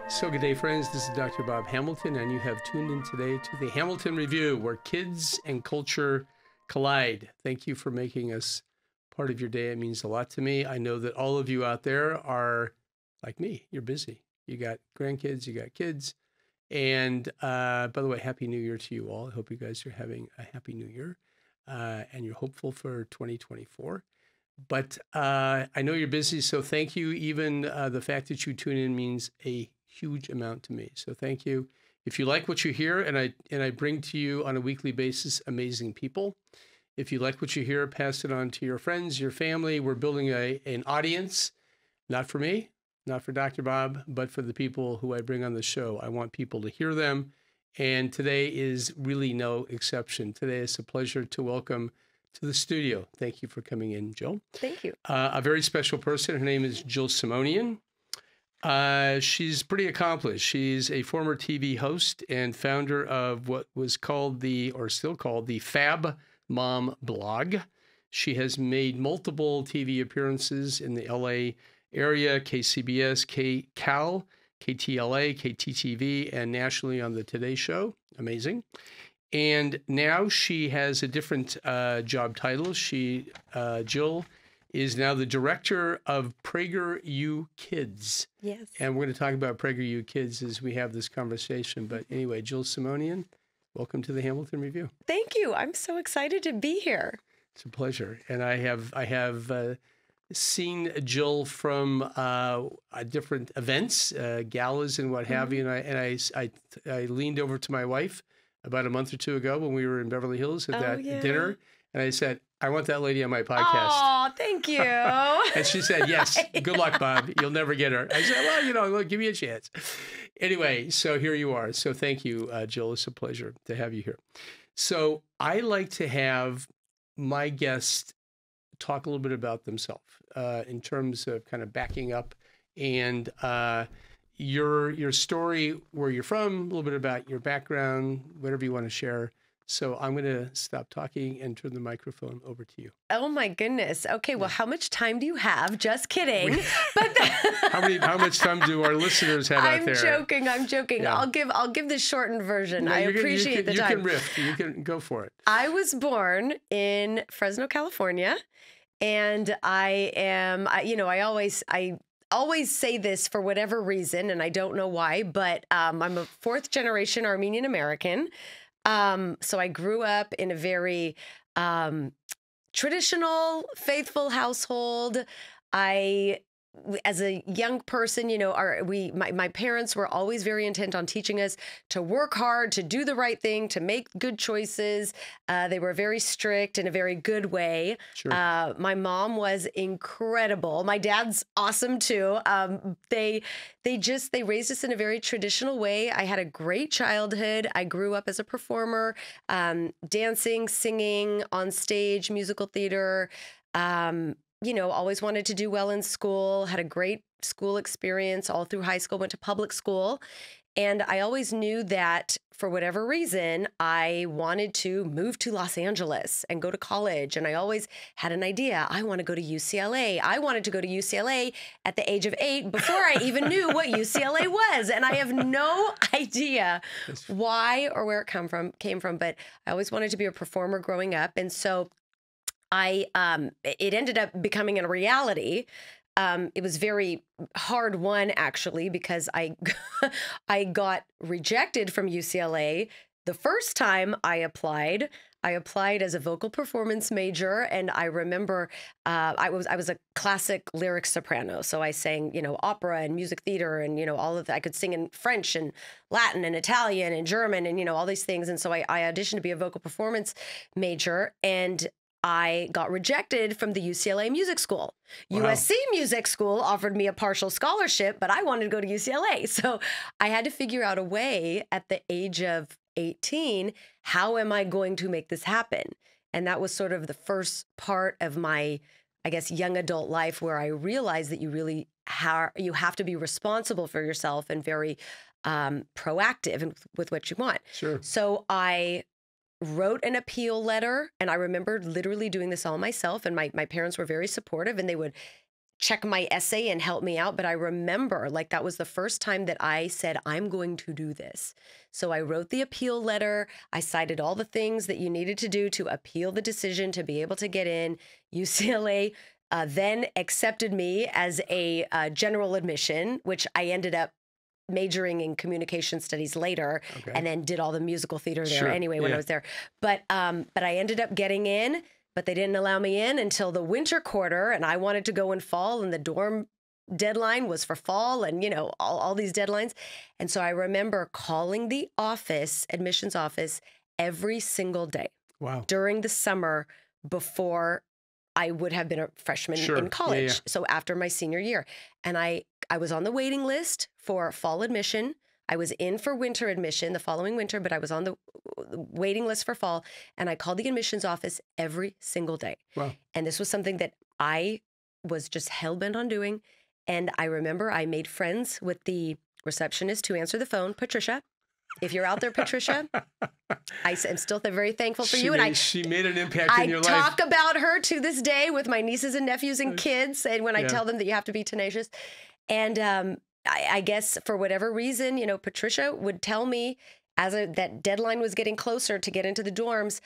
So good day, friends. This is Dr. Bob Hamilton, and you have tuned in today to the Hamilton Review, where kids and culture collide. Thank you for making us part of your day. It means a lot to me. I know that all of you out there are like me. You're busy. You got grandkids, you got kids. And by the way, Happy New Year to you all. I hope you guys are having a Happy New Year and you're hopeful for 2024. But I know you're busy, so thank you. Even the fact that you tune in means a huge amount to me. So thank you. If you like what you hear, and I bring to you on a weekly basis amazing people. If you like what you hear, pass it on to your friends, your family. We're building an audience, not for me, not for Dr. Bob, but for the people who I bring on the show. I want people to hear them. And today is really no exception. Today it's a pleasure to welcome to the studio. Thank you for coming in, Jill. Thank you. A very special person. Her name is Jill Simonian. She's pretty accomplished. She's a former TV host and founder of what was called or still called the Fab Mom blog. She has made multiple TV appearances in the LA area, KCBS, KCAL, KTLA, KTTV, and nationally on the Today Show. Amazing. And now she has a different job title. Jill is now the director of PragerU Kids. Yes. And we're going to talk about PragerU Kids as we have this conversation. But anyway, Jill Simonian, welcome to the Hamilton Review. Thank you. I'm so excited to be here. It's a pleasure. And I have seen Jill from different events, galas and what have you. And I leaned over to my wife about a month or two ago when we were in Beverly Hills at dinner. And I said, I want that lady on my podcast. Oh, thank you. And she said, yes, good luck, Bob. You'll never get her. I said, well, look, give me a chance. Anyway, so here you are. So thank you, Jill. It's a pleasure to have you here. So I like to have my guests talk a little bit about themselves in terms of kind of backing up and your story, where you're from, a little bit about your background, whatever you want to share. So I'm going to stop talking and turn the microphone over to you. Oh my goodness. Okay, well, how much time do you have? Just kidding. But how much time do our listeners have out there? I'm joking. Yeah. I'll give the shortened version. No, I appreciate the time. You can riff. You can go for it. I was born in Fresno, California, and I always say this for whatever reason, and I don't know why, but I'm a fourth generation Armenian American. So I grew up in a very traditional, faithful household. As a young person, my parents were always very intent on teaching us to work hard, to do the right thing, to make good choices. They were very strict in a very good way. Sure. My mom was incredible. My dad's awesome too. They raised us in a very traditional way. I had a great childhood. I grew up as a performer, dancing, singing on stage, musical theater. Always wanted to do well in school, had a great school experience all through high school, went to public school. And I always knew that for whatever reason, I wanted to move to Los Angeles and go to college. And I always had an idea. I want to go to UCLA. I wanted to go to UCLA at the age of 8 before I even knew what UCLA was. And I have no idea why or where it came from. But I always wanted to be a performer growing up. And so it ended up becoming a reality. It was very hard won, actually, because I got rejected from UCLA. The first time I applied as a vocal performance major, and I remember I was a classic lyric soprano, so I sang opera and music theater and all of that. I could sing in French and Latin and Italian and German and all these things, and so I auditioned to be a vocal performance major, and I got rejected from the UCLA Music School. Wow. USC Music School offered me a partial scholarship, but I wanted to go to UCLA. So I had to figure out a way at the age of 18, how am I going to make this happen? And that was sort of the first part of my, I guess, young adult life where I realized that you really you have to be responsible for yourself and very proactive with what you want. Sure. So I wrote an appeal letter, and I remember literally doing this all myself, and my parents were very supportive, and they would check my essay and help me out. But I remember like that was the first time that I said, I'm going to do this. So I wrote the appeal letter. I cited all the things that you needed to do to appeal the decision to be able to get in. UCLA then accepted me as a general admission, which I ended up majoring in communication studies later, and then did all the musical theater there anyway when I was there. But I ended up getting in, but they didn't allow me in until the winter quarter, and I wanted to go in fall, and the dorm deadline was for fall, and you know, all these deadlines. And so I remember calling the office, admissions office, every single day during the summer before I would have been a freshman in college. So after my senior year. And I was on the waiting list for fall admission. I was in for winter admission the following winter, but I was on the waiting list for fall. And I called the admissions office every single day. Wow. And this was something that I was just hell-bent on doing. And I remember I made friends with the receptionist who answered the phone, Patricia. If you're out there, Patricia, I am still very thankful for you. And she made an impact in your life. I talk about her to this day with my nieces and nephews and kids, and when I tell them that you have to be tenacious. And I guess for whatever reason, you know, Patricia would tell me that deadline was getting closer to get into the dorms.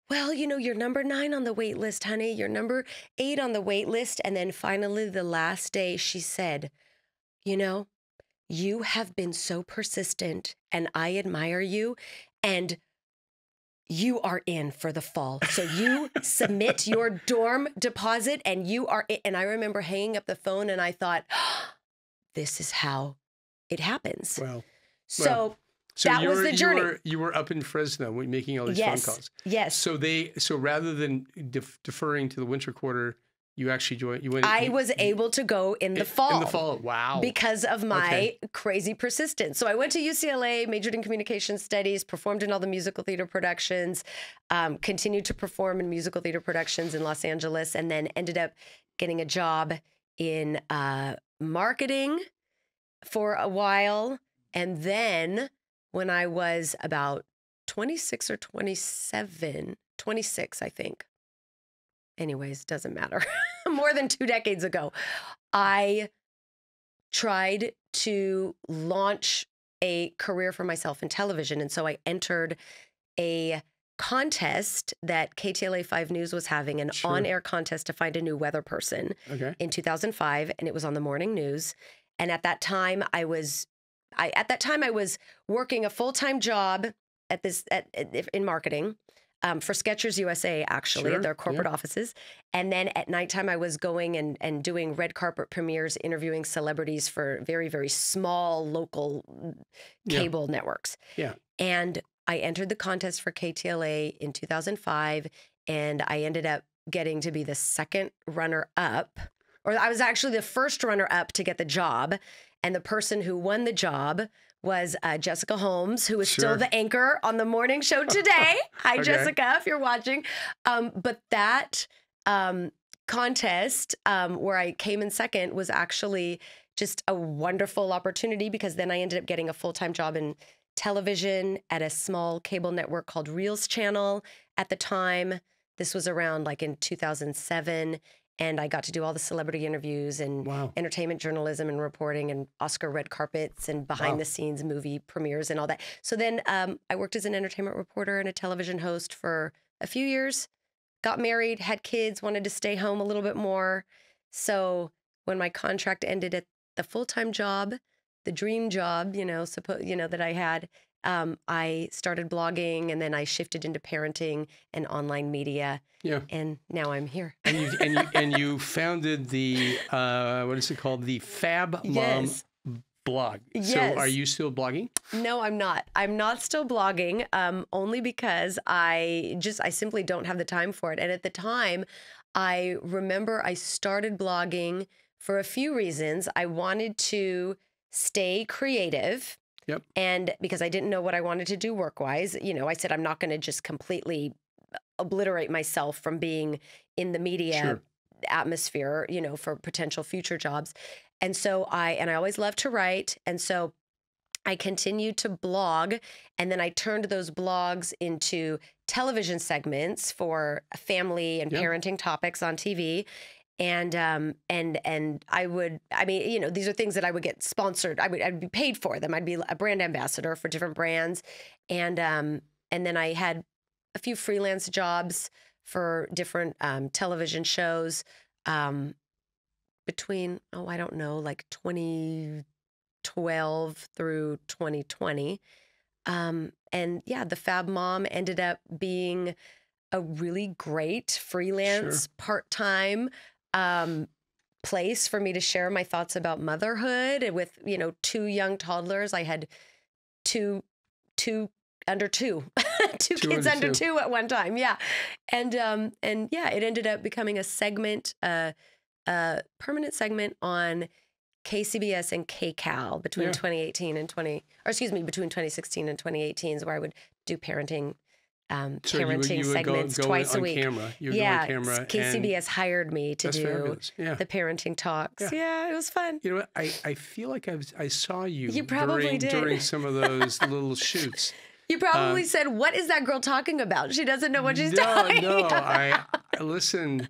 Well, you know, you're number 9 on the wait list, honey. You're number 8 on the wait list. And then finally, the last day, she said, you know, you have been so persistent and I admire you, and you are in for the fall. So you submit your dorm deposit and you are in. And I remember hanging up the phone and I thought, oh, this is how it happens. Wow. So that was the journey. You were up in Fresno making all these phone calls. Yes. So rather than deferring to the winter quarter, you actually joined. I was able to go in the fall. In the fall, wow! Because of my crazy persistence. So I went to UCLA, majored in communication studies, performed in all the musical theater productions, continued to perform in musical theater productions in Los Angeles, and then ended up getting a job in marketing for a while. And then when I was about 26 or 27, 26, I think. Anyways, doesn't matter. More than 2 decades ago, I tried to launch a career for myself in television. And so I entered a contest that KTLA 5 News was having, an on-air contest to find a new weather person in 2005. And it was on the morning news. And at that time, I was working a full-time job in marketing. For Skechers USA, actually, at their corporate offices. And then at nighttime, I was going and doing red carpet premieres, interviewing celebrities for very, very small local cable networks. Yeah. And I entered the contest for KTLA in 2005, and I ended up getting to be the second runner-up. Or I was actually the first runner-up to get the job. And the person who won the job was Jessica Holmes, who is still the anchor on the morning show today. Hi, Jessica, if you're watching. But that contest where I came in second was actually just a wonderful opportunity, because then I ended up getting a full-time job in television at a small cable network called Reels Channel at the time. This was around like in 2007. And I got to do all the celebrity interviews and entertainment journalism and reporting and Oscar red carpets and behind the scenes movie premieres and all that. So then I worked as an entertainment reporter and a television host for a few years, got married, had kids, wanted to stay home a little bit more. So when my contract ended at the full-time job, the dream job, that I had, I started blogging, and then I shifted into parenting and online media. Yeah. And now I'm here. And you founded the what is it called? The Fab Mom blog. Yes. So are you still blogging? No, I'm not. I'm not still blogging, only because I simply don't have the time for it. And at the time, I remember I started blogging for a few reasons. I wanted to stay creative. Yep. And because I didn't know what I wanted to do work-wise, I said, I'm not going to just completely obliterate myself from being in the media atmosphere, for potential future jobs. And so I always loved to write. And so I continued to blog, and then I turned those blogs into television segments for family and parenting topics on TV. and I would, I mean, you know, these are things that I would get sponsored. I'd be paid for them. I'd be a brand ambassador for different brands, and then I had a few freelance jobs for different television shows between, oh, I don't know, like 2012 through 2020. And yeah, the Fab Mom ended up being a really great freelance part-time place for me to share my thoughts about motherhood with, you know, 2 young toddlers. I had two under 2, 2 kids under 2 at one time. Yeah. And yeah, it ended up becoming a segment, a permanent segment on KCBS and KCAL between 2018 and between 2016 and 2018 is where I would do parenting segments twice a week. Camera. You would go on camera. KCBS hired me to do the parenting talks. Yeah, it was fun. You know what? I feel like I saw you, probably during some of those little shoots. You probably said, "What is that girl talking about? She doesn't know what she's talking about." I listen.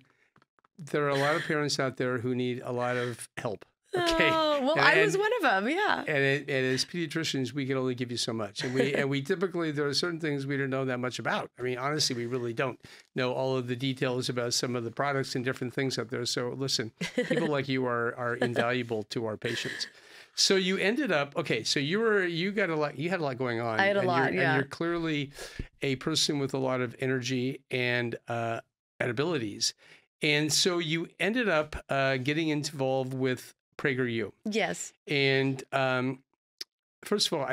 There are a lot of parents out there who need a lot of help. Okay. Oh, well, I was one of them. Yeah. And as pediatricians, we can only give you so much, and we typically, there are certain things we don't know that much about. I mean, honestly, we really don't know all of the details about some of the products and different things out there. So listen, people like you are invaluable to our patients. So you ended up, okay, so you had a lot going on. I had a lot, yeah. And you're clearly a person with a lot of energy and abilities. And so you ended up getting involved with PragerU. Yes. And first of all,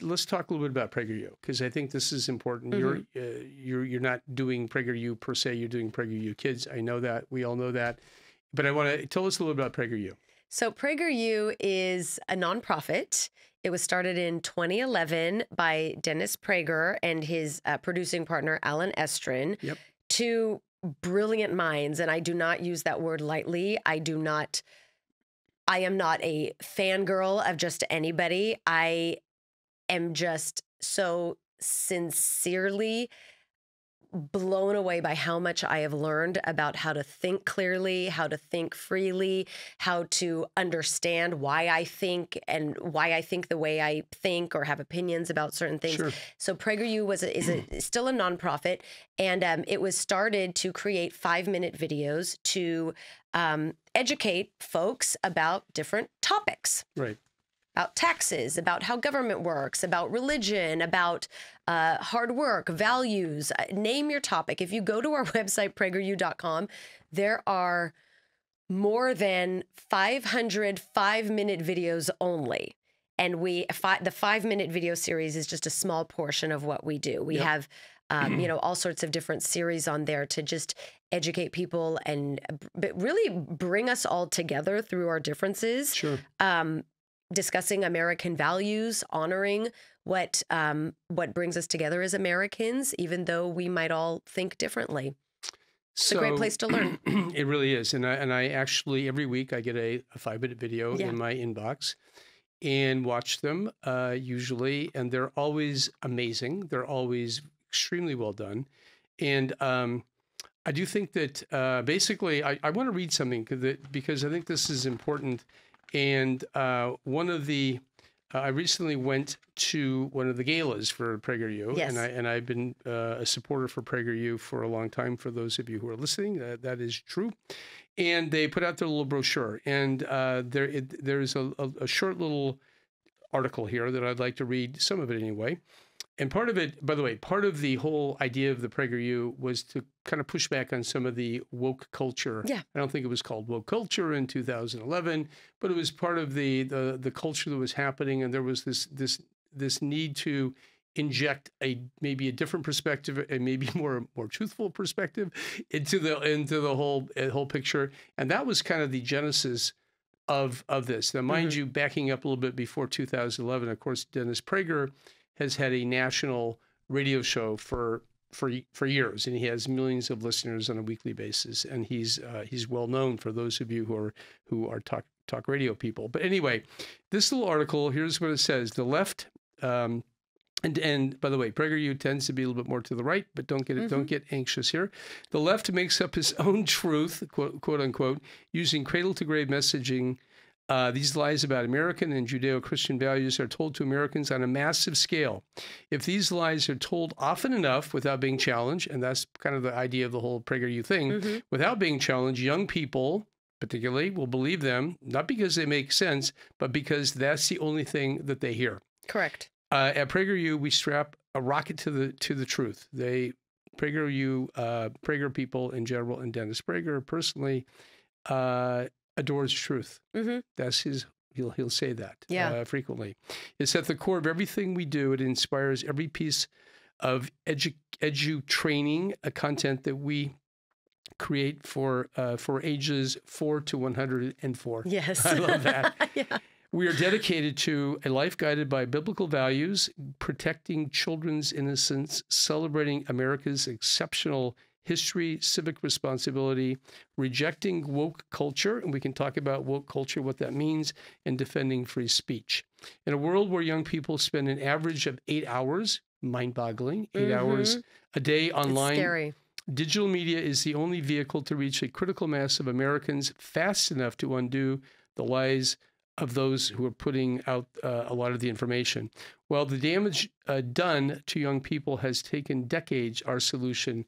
let's talk a little bit about PragerU, because I think this is important. Mm-hmm. You're not doing PragerU per se. You're doing PragerU Kids. I know that. We all know that. But I want to tell us a little bit about PragerU. So PragerU is a nonprofit. It was started in 2011 by Dennis Prager and his producing partner, Alan Estrin. Yep. 2 brilliant minds. And I do not use that word lightly. I am not a fangirl of just anybody. I am just so sincerely blown away by how much I have learned about how to think clearly, how to think freely, how to understand why I think and why I think the way I think or have opinions about certain things. Sure. So PragerU is still a nonprofit, and it was started to create 5-minute videos to educate folks about different topics. Right. About taxes, about how government works, about religion, about hard work, values, name your topic. If you go to our website, prageru.com, there are more than 500 5-minute videos only. And the 5-minute video series is just a small portion of what we do. We have, all sorts of different series on there to just educate people and really bring us all together through our differences. Sure. Discussing American values, honoring what brings us together as Americans, even though we might all think differently. It's a great place to learn. It really is. And I actually, every week I get a 5-minute video in my inbox and watch them usually. And they're always amazing. They're always extremely well done. And I do think that basically I want to read something because I think this is important. And I recently went to one of the galas for PragerU, and I've been a supporter for PragerU for a long time. For those of you who are listening, that is true. And they put out their little brochure, and there's a short little article here that I'd like to read, some of it anyway. And part of it, by the way, part of the whole idea of the PragerU was to kind of push back on some of the woke culture. Yeah. I don't think it was called woke culture in 2011, but it was part of the culture that was happening, and there was this need to inject maybe a different perspective, and maybe more truthful perspective into the whole picture. And that was kind of the genesis of this. Now, mind you, backing up a little bit before 2011, of course, Dennis Prager has had a national radio show for years, and he has millions of listeners on a weekly basis, and he's well known for those of you who are talk radio people. But anyway, this little article, here's what it says: the left And by the way, PragerU tends to be a little bit more to the right, but don't get anxious here. The left makes up his own truth, quote unquote, using cradle to grave messaging. These lies about American and Judeo-Christian values are told to Americans on a massive scale. If these lies are told often enough without being challenged, and that's kind of the idea of the whole PragerU thing, without being challenged, young people particularly will believe them, not because they make sense, but because that's the only thing that they hear. Correct. At PragerU, we strap a rocket to the truth. Prager people in general, and Dennis Prager personally, adores truth. That's he'll say that frequently. It's at the core of everything we do. It inspires every piece of edu training, content that we create for ages 4 to 104. Yes. I love that. Yeah. We are dedicated to a life guided by biblical values, protecting children's innocence, celebrating America's exceptional history, civic responsibility, rejecting woke culture, and we can talk about woke culture, what that means, and defending free speech. In a world where young people spend an average of 8 hours, mind-boggling, 8 hours a day online. It's scary. Digital media is the only vehicle to reach a critical mass of Americans fast enough to undo the lies of those who are putting out a lot of the information. While the damage done to young people has taken decades, our solution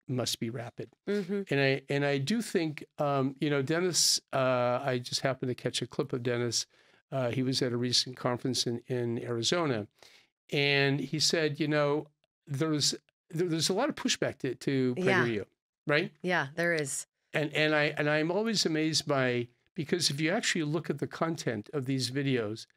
must be rapid. And I do think, Dennis, I just happened to catch a clip of Dennis. He was at a recent conference in Arizona, and he said, there's a lot of pushback to PragerU, right? Yeah, there is. And I'm always amazed because if you actually look at the content of these videos,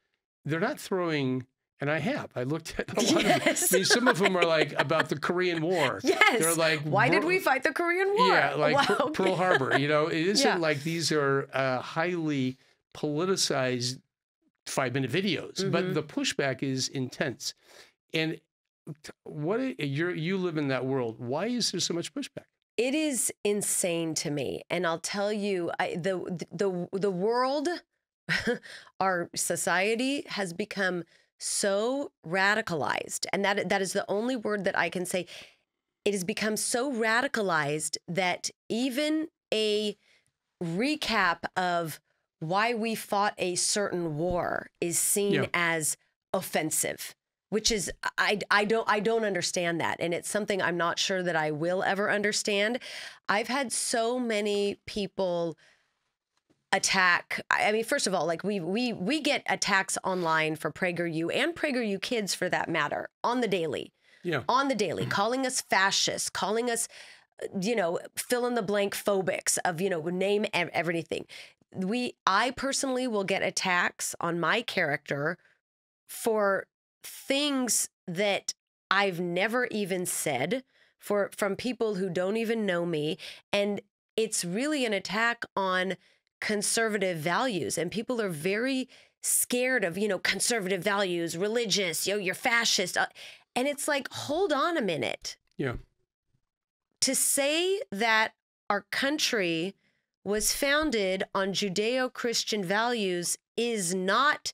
they're not throwing, and I looked at a lot of some of them are like about the Korean War. Yes. They're like, why did we fight the Korean War? Yeah, like Wow. Pearl Harbor. It isn't like these are highly politicized 5-minute videos, but the pushback is intense. And you live in that world. Why is there so much pushback? It is insane to me, and I'll tell you, the world, our society has become so radicalized, and that is the only word that I can say. It has become so radicalized that even a recap of why we fought a certain war is seen as offensive. Which is, I don't understand that. And it's something I'm not sure that I will ever understand. I've had so many people attack. I mean, first of all, like we get attacks online for PragerU and PragerU kids for that matter on the daily. Yeah. On the daily, calling us fascists, calling us, fill in the blank phobics of, name everything. I personally will get attacks on my character for things that I've never even said from people who don't even know me. And it's really an attack on conservative values. And people are very scared of, conservative values, religious, you're fascist. And it's like, hold on a minute. Yeah. To say that our country was founded on Judeo-Christian values is not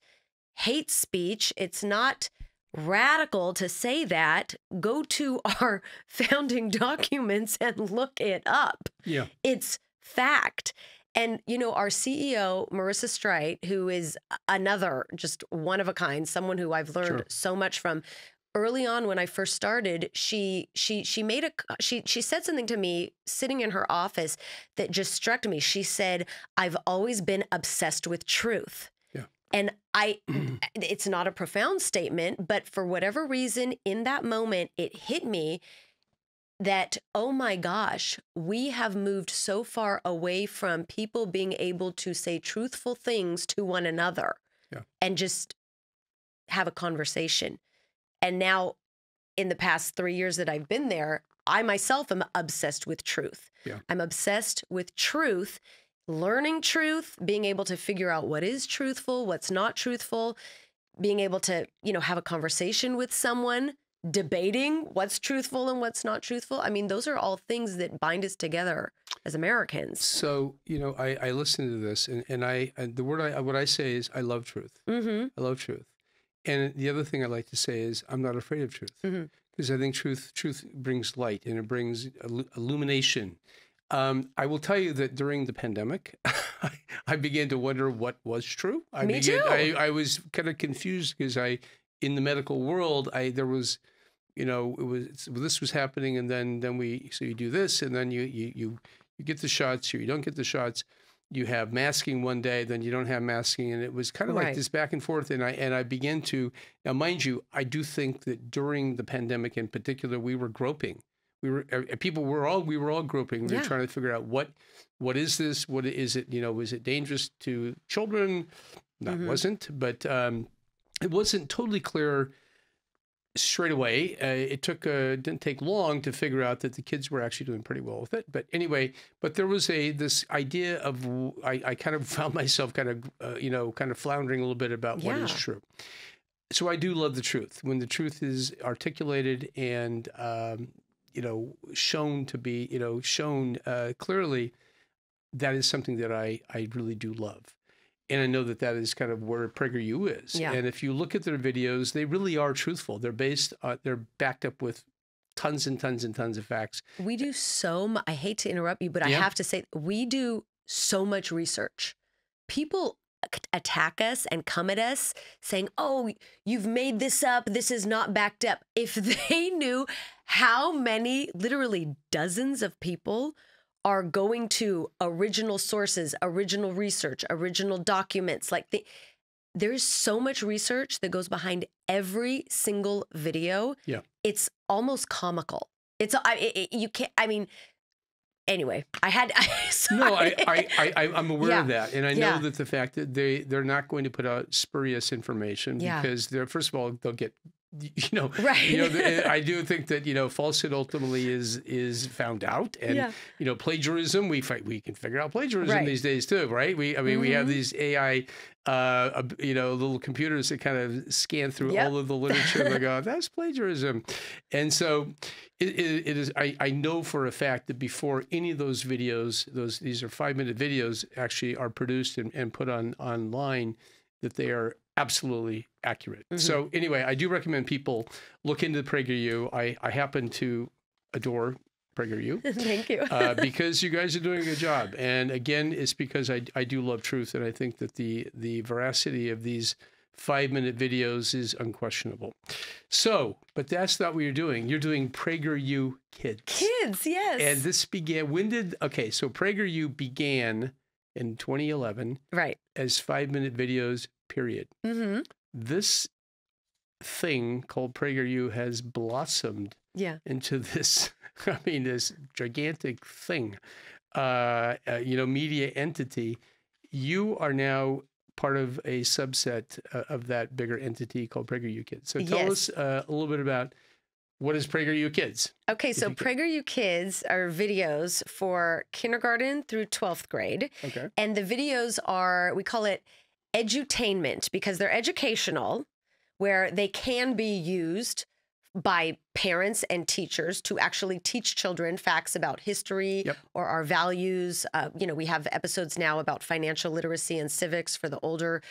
hate speech. It's not radical to say that. Go to our founding documents and look it up. Yeah. It's fact. And, our CEO, Marissa Streit, who is another just one of a kind, someone who I've learned so much from. Early on when I first started, she said something to me sitting in her office that just struck me. She said, "I've always been obsessed with truth." And it's not a profound statement, but for whatever reason, in that moment, it hit me that, oh my gosh, we have moved so far away from people being able to say truthful things to one another and just have a conversation. And now, in the past 3 years that I've been there, I myself am obsessed with truth. Yeah. I'm obsessed with truth. Learning truth, being able to figure out what is truthful, what's not truthful, being able to, have a conversation with someone, debating what's truthful and what's not truthful. I mean, those are all things that bind us together as Americans. So, I listen to this and what I say is I love truth. I love truth. And the other thing I like to say is I'm not afraid of truth, because I think truth brings light and it brings illumination. I will tell you that during the pandemic, I began to wonder what was true. Me too. I was kind of confused because in the medical world, there was, this was happening, and then so you do this, and then you get the shots, or you don't get the shots. You have masking one day, then you don't have masking, and it was kind of like this back and forth. And I began to, now mind you, I do think that during the pandemic in particular, we were groping. We were all groping. We were trying to figure out what is this? What is it? Was it dangerous to children? No, it wasn't, but it wasn't totally clear straight away. It didn't take long to figure out that the kids were actually doing pretty well with it. But anyway, there was this idea of, I kind of found myself kind of floundering a little bit about what is true. So I do love the truth. When the truth is articulated and, shown to be, shown clearly, that is something that I really do love. And I know that is kind of where PragerU is. Yeah. And if you look at their videos, they really are truthful. They're they're backed up with tons and tons and tons of facts. We do so much. I hate to interrupt you, but I have to say, we do so much research. People attack us and come at us saying, oh, you've made this up. This is not backed up. If they knew how many, literally dozens of people are going to original sources, original research, original documents. There's so much research that goes behind every single video. Yeah. It's almost comical. You can't, anyway, I'm aware of that. And I know that the fact that they're not going to put out spurious information because first of all, they'll get, I do think that, falsehood ultimately is found out, and, plagiarism, we can figure out plagiarism these days too, right? We have these AI, little computers that kind of scan through all of the literature and they go, that's plagiarism. And so it is, I know for a fact that before any of those videos, these are 5-minute videos actually are produced and put online, that they are absolutely accurate. So anyway, I do recommend people look into PragerU. I happen to adore PragerU. Thank you. Because you guys are doing a good job. And again, it's because I do love truth. And I think that the veracity of these 5-minute videos is unquestionable. So, but that's not what you're doing. You're doing PragerU Kids. Kids, yes. And this began, so PragerU began in 2011. Right. As 5-minute videos, period. This thing called PragerU has blossomed into this, this gigantic thing, media entity. You are now part of a subset of that bigger entity called PragerU Kids. So tell us a little bit about what is PragerU Kids? Okay, so PragerU Kids are videos for kindergarten through 12th grade. Okay. And the videos are, we call it edutainment, because they're educational, where they can be used by parents and teachers to actually teach children facts about history or our values. We have episodes now about financial literacy and civics for the older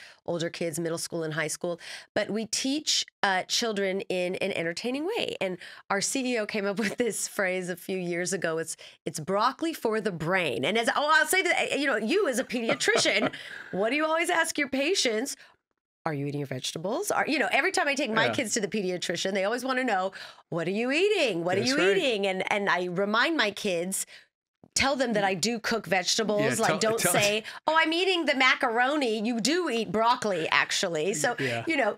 kids, middle school and high school. But we teach children in an entertaining way. And our CEO came up with this phrase a few years ago. It's broccoli for the brain. And I'll say that, you as a pediatrician, what do you always ask your patients? Are you eating your vegetables? Every time I take my kids to the pediatrician, they always want to know, what are you eating? What are you eating? And I remind my kids, tell them that I do cook vegetables. Don't say, oh, I'm eating the macaroni. You do eat broccoli, actually. So,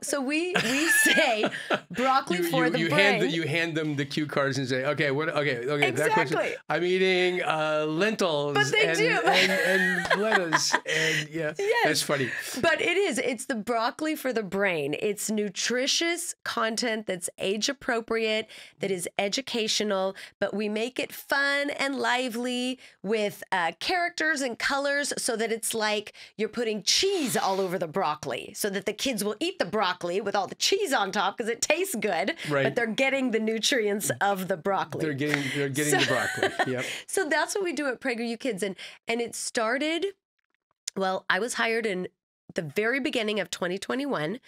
so we say broccoli for the brain. You hand them the cue cards and say, okay. Exactly. That question, I'm eating lentils and lettuce. And that's funny. But it's the broccoli for the brain. It's nutritious content that's age appropriate, that is educational, but we make it fun and lively with characters and colors so that it's like you're putting cheese all over the broccoli so that the kids will eat the broccoli with all the cheese on top because it tastes good, but they're getting the nutrients of the broccoli. They're getting the broccoli. Yep. So that's what we do at PragerU Kids. And it started, I was hired in the very beginning of 2021.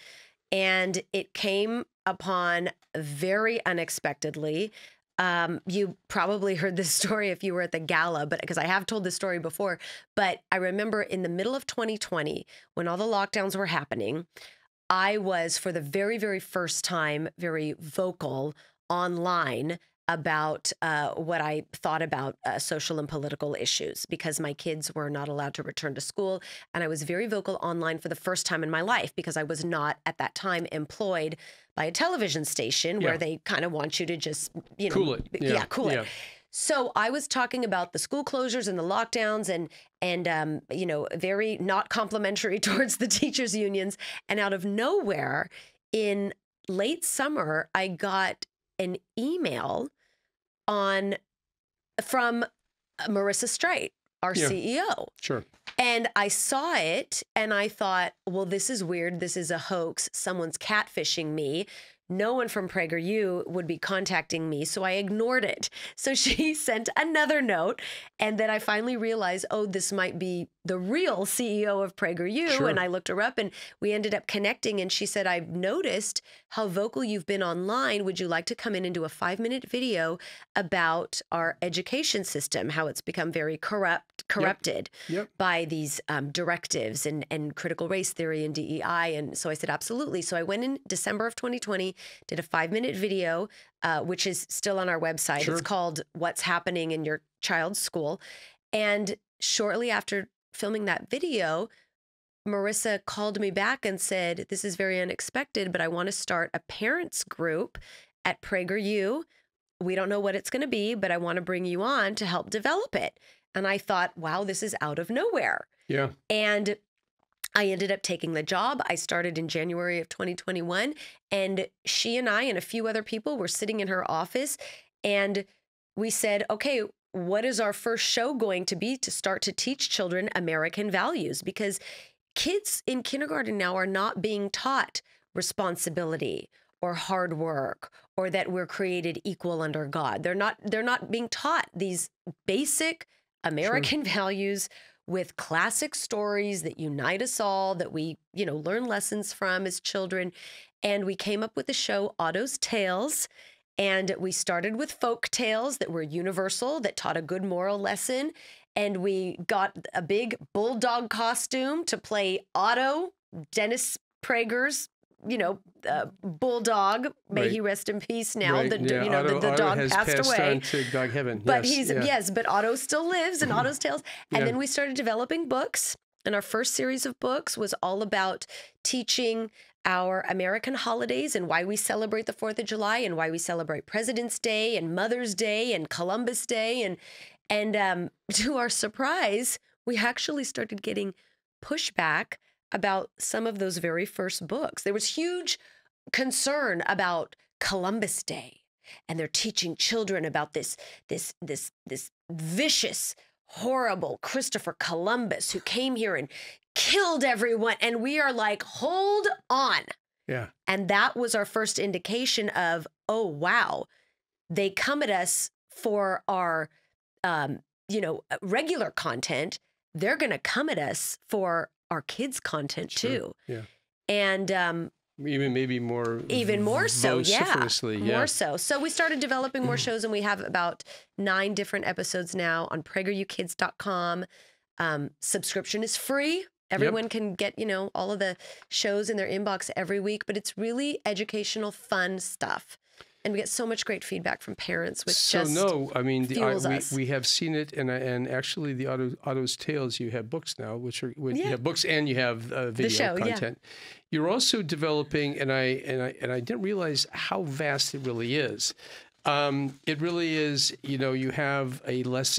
And it came upon very unexpectedly. You probably heard this story if you were at the gala, but because I have told this story before, but I remember in the middle of 2020, when all the lockdowns were happening, I was, for the very, very first time, very vocal online about what I thought about social and political issues, because my kids were not allowed to return to school. And I was very vocal online for the first time in my life, because I was not at that time employed by a television station where they kind of want you to just, cool it. Cool it. So I was talking about the school closures and the lockdowns and very not complimentary towards the teachers unions. And out of nowhere, in late summer, I got an email from Marissa Straight, our CEO. Sure. And I saw it and I thought, well, this is weird. This is a hoax. Someone's catfishing me. No one from PragerU would be contacting me, so I ignored it. So she sent another note, and then I finally realized, oh, this might be the real CEO of PragerU. Sure. And I looked her up, and we ended up connecting, and she said, I've noticed how vocal you've been online. Would you like to come in and do a 5-minute video about our education system, how it's become very corrupted by these directives and critical race theory and DEI? And so I said, absolutely. So I went in December of 2020, did a 5-minute video, which is still on our website. Sure. It's called What's Happening in Your Child's School. And shortly after filming that video, Marissa called me back and said, this is very unexpected, but I want to start a parents group at PragerU. We don't know what it's going to be, but I want to bring you on to help develop it. And I thought, wow, this is out of nowhere. Yeah. And I ended up taking the job. I started in January of 2021, and she and I and a few other people were sitting in her office, and we said, okay, what is our first show going to be to start to teach children American values? Because kids in kindergarten now are not being taught responsibility or hard work or that we're created equal under God. They're not being taught these basic American values with classic stories that unite us all, that we, learn lessons from as children. And we came up with the show Otto's Tales. And we started with folk tales that were universal, that taught a good moral lesson. And we got a big bulldog costume to play Otto, Dennis Prager's, bulldog. May he rest in peace now. Right. The dog has passed away. on to dog heaven. But but Otto still lives in Otto's Tales. And then we started developing books. And our first series of books was all about teaching our American holidays and why we celebrate the 4th of July and why we celebrate President's Day and Mother's Day and Columbus Day. And to our surprise, we actually started getting pushback about some of those very first books. There was huge concern about Columbus Day, and they're teaching children about this vicious, horrible Christopher Columbus who came here and killed everyone. And we are like, hold on. Yeah. And that was our first indication of, oh, wow, they come at us for our, regular content. They're going to come at us for our kids' content too. Yeah. And even maybe more. Even more so, vociferously, More so. So we started developing more shows, and we have about 9 different episodes now on PragerUkids.com. Subscription is free. Everyone can get, all of the shows in their inbox every week, but it's really educational, fun stuff. And we get so much great feedback from parents, which fuels us. We have seen it, and actually the Otto's Tales, you have books now, you have books and you have video content. You're also developing, and I didn't realize how vast it really is. It really is, you have a Let's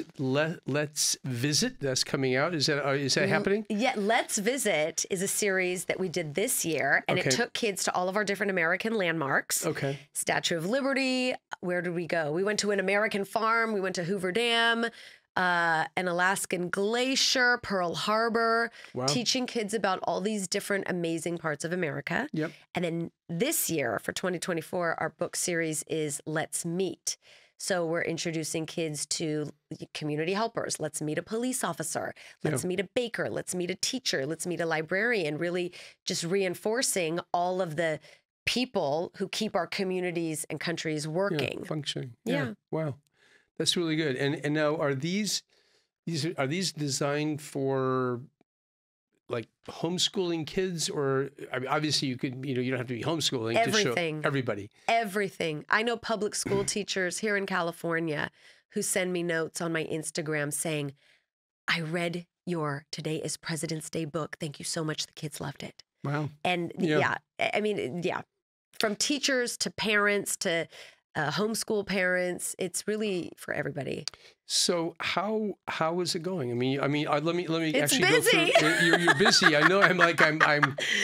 Visit that's coming out. Is that happening? Yeah, Let's Visit is a series that we did this year, and it took kids to all of our different American landmarks. Okay. Statue of Liberty. Where did we go? We went to an American farm. We went to Hoover Dam, an Alaskan glacier, Pearl Harbor, teaching kids about all these different amazing parts of America. Yep. And then this year, for 2024, our book series is Let's Meet. So we're introducing kids to community helpers. Let's meet a police officer. Let's meet a baker. Let's meet a teacher. Let's meet a librarian. Really just reinforcing all of the people who keep our communities and countries working. Functioning. Yeah. Wow. That's really good. And now are these designed for like homeschooling kids, or I mean, obviously you could, you don't have to be homeschooling Everything. to show everybody. Everything. I know public school teachers here in California who send me notes on my Instagram saying, I read your Today is President's Day book. Thank you so much. The kids loved it. Wow. And I mean, from teachers to parents to homeschool parents, it's really for everybody. So how is it going? I mean, let me It's actually busy. go through. You're busy. I know. I'm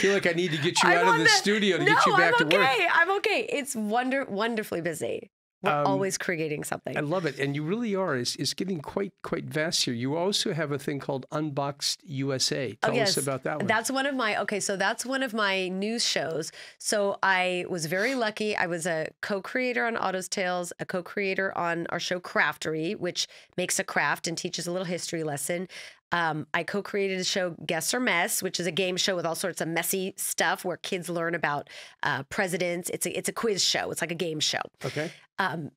feel like I need to get you out of the studio to get you back to work. I'm okay. It's wonderfully busy. We're always creating something. I love it, and you really are. It's getting quite vast here. You also have a thing called Unboxed USA. Tell us about that one. That's one of my news shows. So I was very lucky. I was a co-creator on Otto's Tales, a co-creator on our show Craftery, which makes a craft and teaches a little history lesson. I co-created a show, Guess or Mess, which is a game show with all sorts of messy stuff where kids learn about presidents. It's a quiz show. It's like a game show. Okay.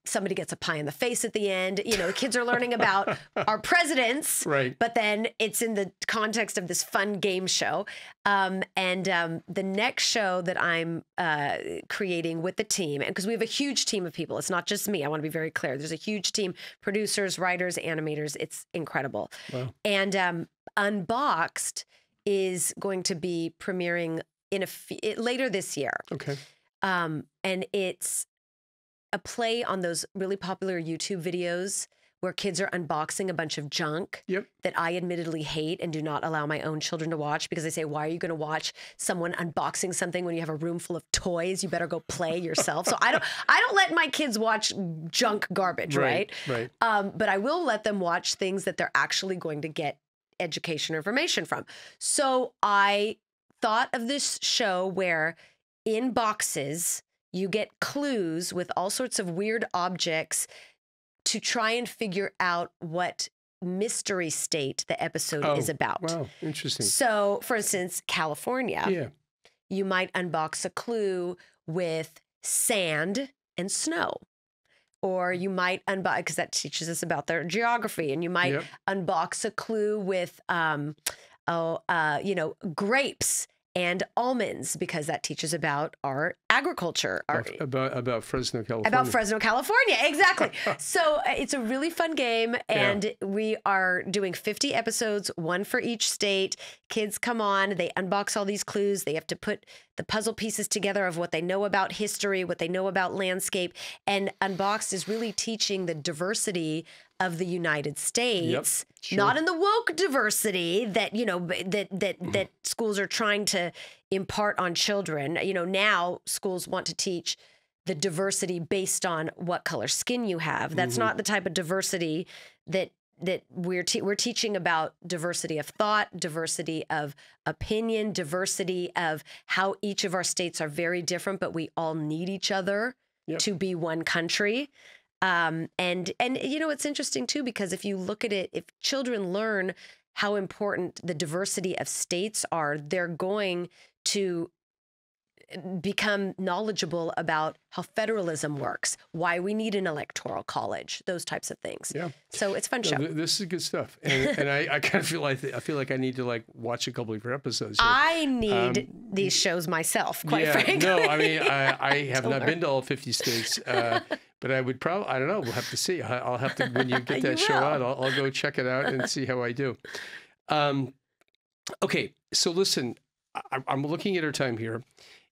Somebody gets a pie in the face at the end. The kids are learning about our presidents, right? But then it's in the context of this fun game show. The next show that I'm creating with the team, and because we have a huge team of people, it's not just me. I want to be very clear. There's a huge team: producers, writers, animators. It's incredible. Wow. And Unboxed is going to be premiering later this year. Okay. And it's a play on those really popular YouTube videos where kids are unboxing a bunch of junk that I admittedly hate and do not allow my own children to watch, because I say, why are you going to watch someone unboxing something when you have a room full of toys? You better go play yourself. So I don't let my kids watch junk garbage, right? Right. But I will let them watch things that they're actually going to get education or information from. So I thought of this show where in boxes you get clues with all sorts of weird objects to try and figure out what mystery state the episode is about. Wow, interesting. So, for instance, California, you might unbox a clue with sand and snow. Or you might unbox, because that teaches us about their geography, and you might unbox a clue with, grapes and almonds, because that teaches about our agriculture. About Fresno, California. About Fresno, California, exactly. So it's a really fun game, and we are doing 50 episodes, one for each state. Kids come on, they unbox all these clues. They have to put the puzzle pieces together of what they know about history, what they know about landscape. And Unboxed is really teaching the diversity of the United States, not in the woke diversity that, that schools are trying to impart on children. Now schools want to teach the diversity based on what color skin you have. That's not the type of diversity that we're teaching about. Diversity of thought, diversity of opinion, diversity of how each of our states are very different, but we all need each other to be one country. And it's interesting too, because if you look at it, if children learn how important the diversity of states are, they're going to become knowledgeable about how federalism works, why we need an electoral college, those types of things. Yeah. So it's a fun show. This is good stuff. And I kind of feel like I need to watch a couple of your episodes here. I need these shows myself, quite frankly. No, I mean, I have not been to all 50 states, but I would probably, I don't know, we'll have to see. I'll have to, when you get that show out, I'll go check it out and see how I do. Okay, so listen, I'm looking at our time here.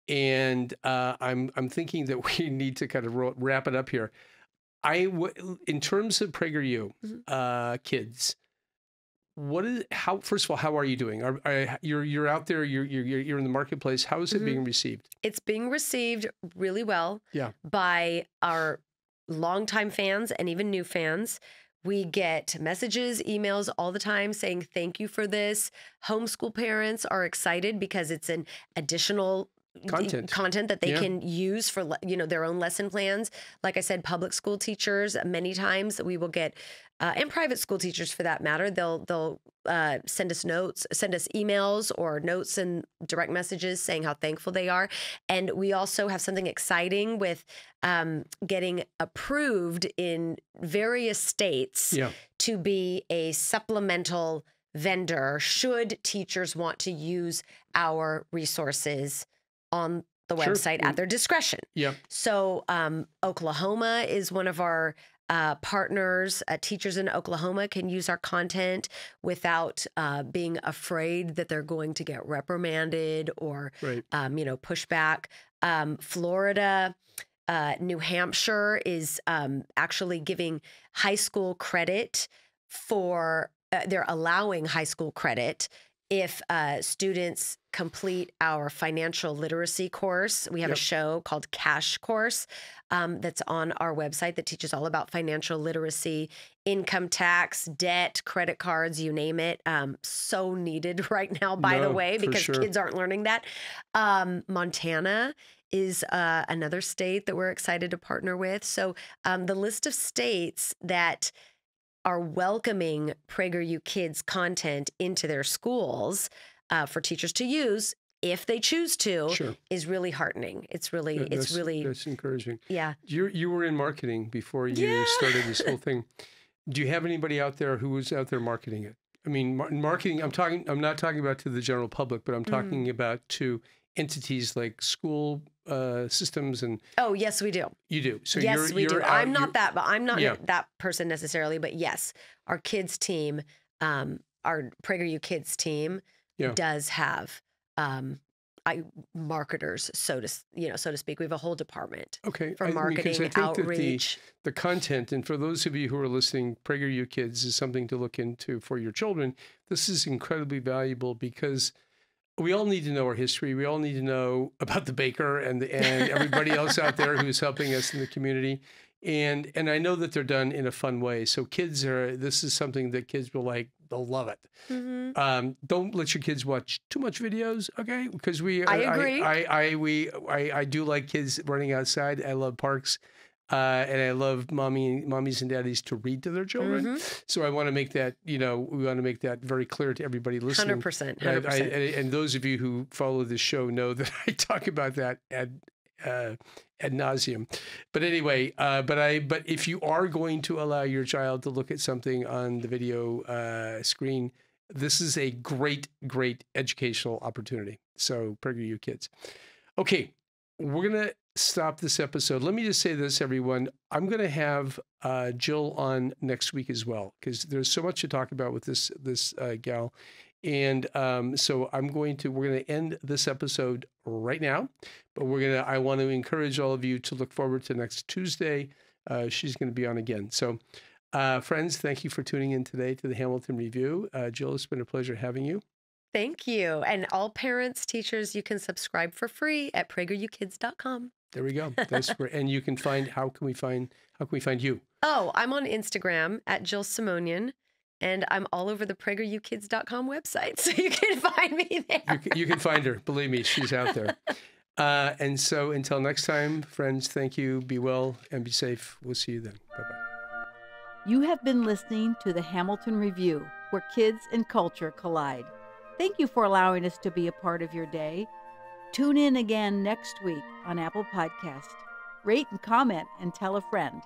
And I'm thinking that we need to kind of wrap it up here. In terms of PragerU kids, first of all, how are you doing? You're out there, you're in the marketplace. How is it being received? It's being received really well by our longtime fans and even new fans. We get messages, emails all the time saying, thank you for this. Homeschool parents are excited because it's an additional content that they can use for, their own lesson plans. Like I said, public school teachers, many times we will get, and private school teachers for that matter, they'll send us emails or notes and direct messages saying how thankful they are. And we also have something exciting with getting approved in various states to be a supplemental vendor should teachers want to use our resources on the website at their discretion. So Oklahoma is one of our partners. Teachers in Oklahoma can use our content without being afraid that they're going to get reprimanded or, push back. Florida, New Hampshire is actually giving high school credit for, they're allowing high school credit if students complete our financial literacy course. We have a show called Cash Course that's on our website that teaches all about financial literacy, income tax, debt, credit cards, you name it. So needed right now, by the way, because kids aren't learning that. Montana is another state that we're excited to partner with. So the list of states that are welcoming PragerU Kids content into their schools for teachers to use if they choose to is really heartening. It's really, that's encouraging. Yeah. You were in marketing before you started this whole thing. Do you have anybody out there who is out there marketing it? I mean, marketing, I'm not talking about to the general public, but I'm talking about to entities like school systems and. Oh, yes, we do. You do. So yes, we do. I'm not that person necessarily, but yes, our kids team, our PragerU Kids team does have marketers, so to speak. We have a whole department for marketing, outreach. The content, and for those of you who are listening, PragerU Kids is something to look into for your children. This is incredibly valuable because we all need to know our history. We all need to know about the baker and everybody else out there who's helping us in the community. And I know that they're done in a fun way. So this is something that kids will like. They'll love it. Mm-hmm. Don't let your kids watch too much videos, okay? Because I agree. I do like kids running outside. I love parks. And I love mommies and daddies to read to their children. Mm-hmm. So I want to make that, we want to make that very clear to everybody listening. 100%. And those of you who follow this show know that I talk about that ad nauseum. But anyway, but if you are going to allow your child to look at something on the video screen, this is a great, great educational opportunity. So PragerU Kids. Okay, we're going to stop this episode. Let me just say this, everyone. I'm going to have Jill on next week as well, because there's so much to talk about with this gal. And so we're going to end this episode right now, but I want to encourage all of you to look forward to next Tuesday. She's going to be on again. So friends, thank you for tuning in today to the Hamilton Review. Jill, it's been a pleasure having you. Thank you. And all parents, teachers, you can subscribe for free at PragerUKids.com. There we go. That's where, and you can how can we find you? Oh, I'm on Instagram at Jill Simonian. And I'm all over the PragerUKids.com website, so you can find me there. You can find her. Believe me, she's out there. And so until next time, friends, thank you. Be well and be safe. We'll see you then. Bye-bye. You have been listening to the Hamilton Review, where kids and culture collide. Thank you for allowing us to be a part of your day. Tune in again next week on Apple Podcast. Rate and comment and tell a friend.